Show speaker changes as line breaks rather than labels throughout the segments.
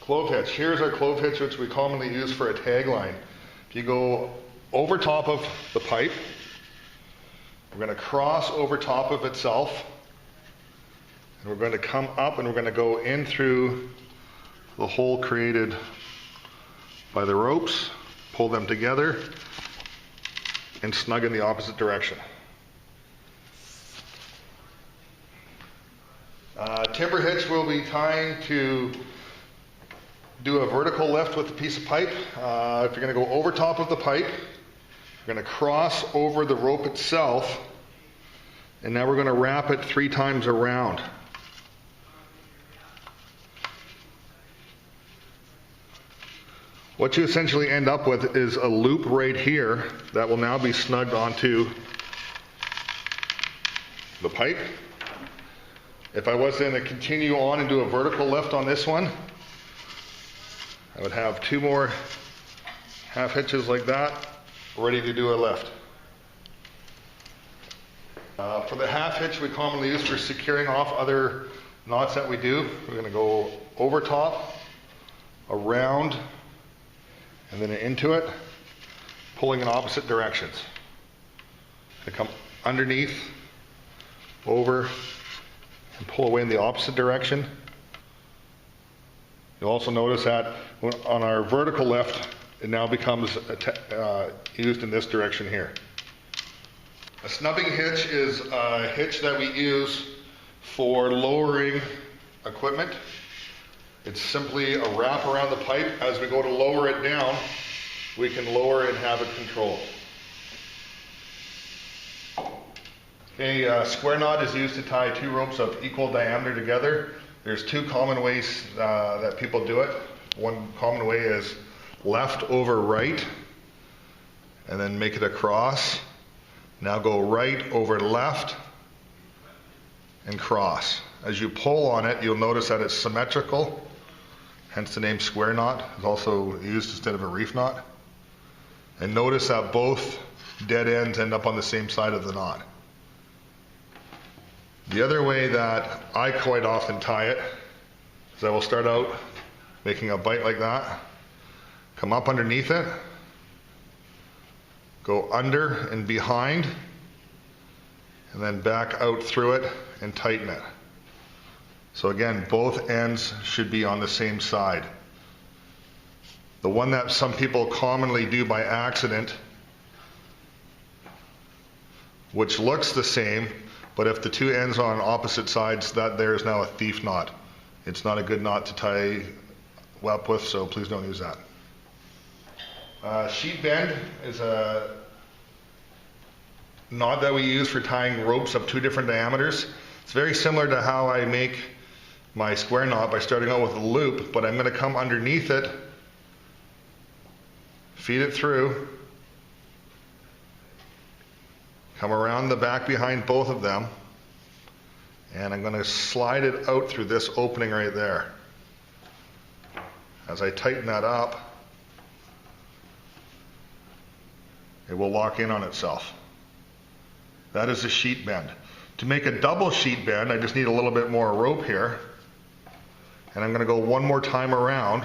Clove hitch. Here's our clove hitch, which we commonly use for a tagline. If you go over top of the pipe, we're going to cross over top of itself, and we're going to come up and we're going to go in through the hole created by the ropes, pull them together, and snug in the opposite direction. Timber hitch will be tying to do a vertical lift with a piece of pipe. If you're going to go over top of the pipe, you're going to cross over the rope itself, and now we're going to wrap it 3 times around. What you essentially end up with is a loop right here that will now be snugged onto the pipe. If I was then to continue on and do a vertical lift on this one, I would have 2 more half hitches like that, ready to do a lift. For the half hitch we commonly use for securing off other knots that we do, we're going to go over top, around, and then into it, pulling in opposite directions. I come underneath, over, and pull away in the opposite direction. You'll also notice that on our vertical lift, it now becomes used in this direction here. A snubbing hitch is a hitch that we use for lowering equipment. It's simply a wrap around the pipe. As we go to lower it down, we can lower and have it controlled. A square knot is used to tie 2 ropes of equal diameter together. There's 2 common ways that people do it. One common way is left over right, and then make it across. Now go right over left and cross. As you pull on it, you'll notice that it's symmetrical, hence the name square knot. It's also used instead of a reef knot. And notice that both dead ends end up on the same side of the knot. The other way that I quite often tie it is I will start out making a bite like that, come up underneath it, go under and behind, and then back out through it and tighten it. So again, both ends should be on the same side. The one that some people commonly do by accident, which looks the same, but if the 2 ends are on opposite sides, that there is now a thief knot. It's not a good knot to tie up with, so please don't use that. Sheet bend is a knot that we use for tying ropes of 2 different diameters. It's very similar to how I make my square knot by starting out with a loop, but I'm going to come underneath it, feed it through, come around the back behind both of them, and I'm going to slide it out through this opening right there. As I tighten that up, it will lock in on itself. That is a sheet bend. To make a double sheet bend, I just need a little bit more rope here, and I'm going to go 1 more time around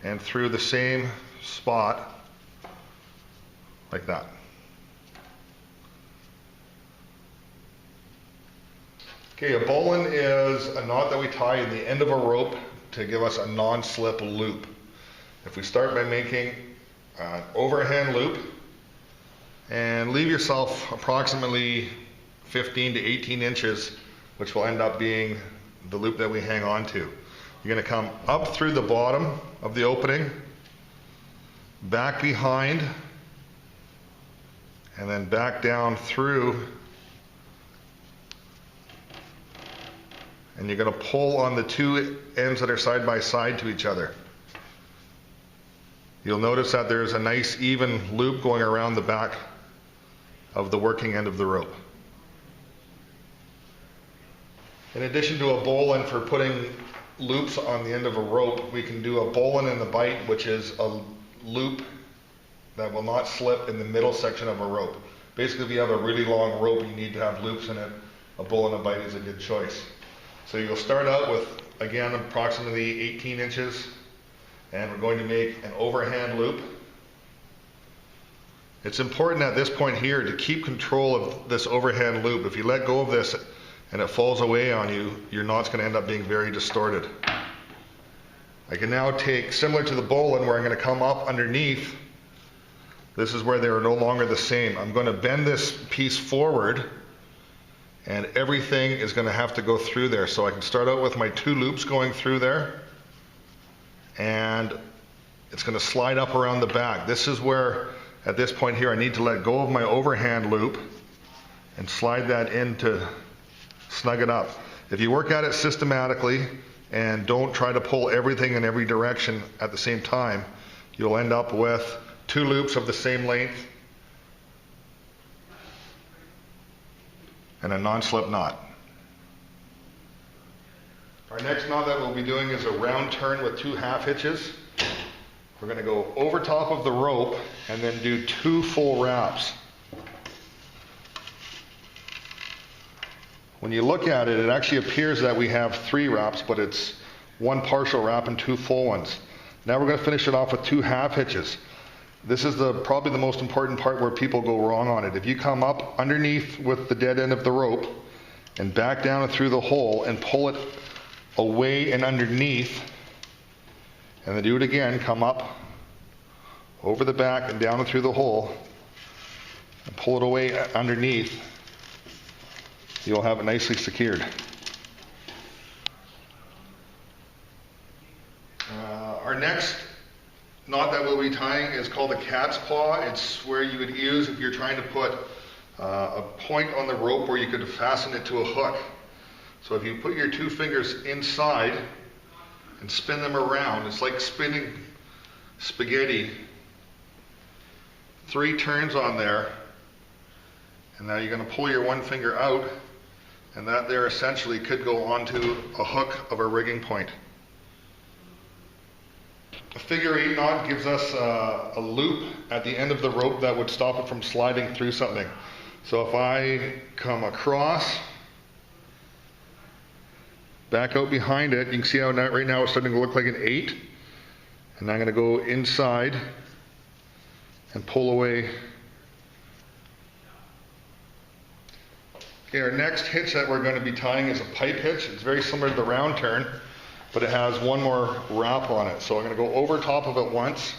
and through the same spot like that. Okay, a bowline is a knot that we tie in the end of a rope to give us a non-slip loop. If we start by making an overhand loop and leave yourself approximately 15 to 18 inches, which will end up being the loop that we hang on to. You're going to come up through the bottom of the opening, back behind, and then back down through, and you're going to pull on the 2 ends that are side by side to each other. You'll notice that there's a nice even loop going around the back of the working end of the rope. In addition to a bowline for putting loops on the end of a rope, we can do a bowline in the bite, which is a loop that will not slip in the middle section of a rope. Basically, if you have a really long rope, you need to have loops in it. A bowline in a bite is a good choice. So you'll start out with again approximately 18 inches, and we're going to make an overhand loop. It's important at this point here to keep control of this overhand loop. If you let go of this and it falls away on you, your knot's going to end up being very distorted. I can now take, similar to the bowline where I'm going to come up underneath, this is where they are no longer the same. I'm going to bend this piece forward and everything is going to have to go through there. So I can start out with my 2 loops going through there, and it's going to slide up around the back. This is where, at this point here, I need to let go of my overhand loop and slide that in to snug it up. If you work at it systematically and don't try to pull everything in every direction at the same time, you'll end up with 2 loops of the same length and a non-slip knot. Our next knot that we'll be doing is a round turn with 2 half hitches. We're going to go over top of the rope and then do 2 full wraps. When you look at it, it actually appears that we have 3 wraps, but it's 1 partial wrap and 2 full ones. Now we're going to finish it off with 2 half hitches. This is probably the most important part where people go wrong on it. If you come up underneath with the dead end of the rope and back down through the hole and pull it away and underneath, and then do it again, come up over the back and down and through the hole and pull it away underneath, you'll have it nicely secured. Our next knot that we'll be tying is called a cat's paw. It's where you would use if you're trying to put a point on the rope where you could fasten it to a hook. So if you put your 2 fingers inside and spin them around, it's like spinning spaghetti. 3 turns on there, and now you're going to pull your 1 finger out, and that there essentially could go onto a hook of a rigging point. A figure 8 knot gives us a loop at the end of the rope that would stop it from sliding through something. So if I come across, back out behind it, you can see how right now it's starting to look like an 8. And I'm going to go inside and pull away. Okay, our next hitch that we're going to be tying is a pipe hitch. It's very similar to the round turn, but it has 1 more wrap on it. So I'm going to go over top of it once.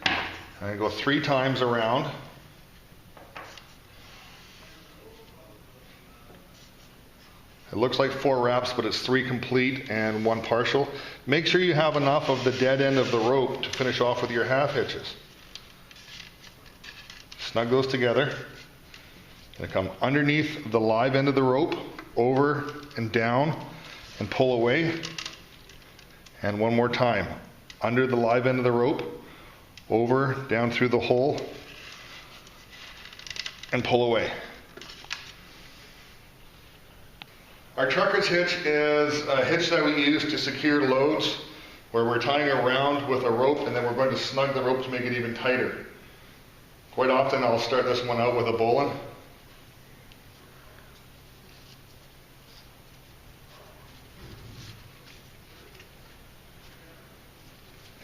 I'm going to go 3 times around. It looks like 4 wraps, but it's 3 complete and 1 partial. Make sure you have enough of the dead end of the rope to finish off with your half hitches. Snug those together. Going to come underneath the live end of the rope, over and down, and pull away. And 1 more time. Under the live end of the rope, over, down through the hole, and pull away. Our trucker's hitch is a hitch that we use to secure loads, where we're tying around with a rope and then we're going to snug the rope to make it even tighter. Quite often I'll start this one out with a bowline.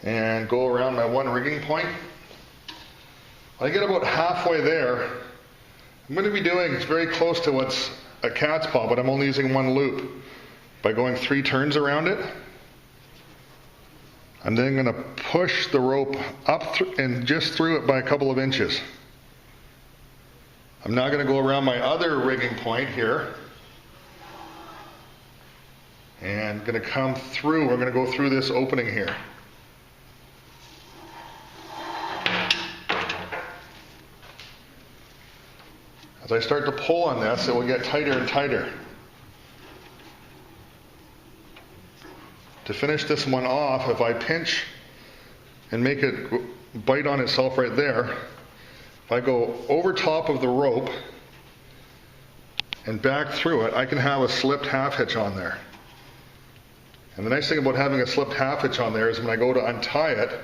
And go around my 1 rigging point. When I get about halfway there, I'm going to be doing, it's very close to what's a cat's paw, but I'm only using 1 loop. By going 3 turns around it, I'm then going to push the rope up and just through it by a couple of inches. I'm now going to go around my other rigging point here and going to come through. We're going to go through this opening here. As I start to pull on this, it will get tighter and tighter. To finish this one off, if I pinch and make it bite on itself right there, if I go over top of the rope and back through it, I can have a slipped half hitch on there. And the nice thing about having a slipped half hitch on there is when I go to untie it,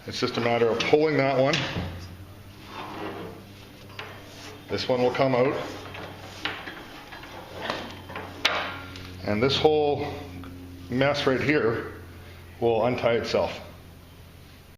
it's just a matter of pulling that one. This one will come out. And this whole mess right here will untie itself.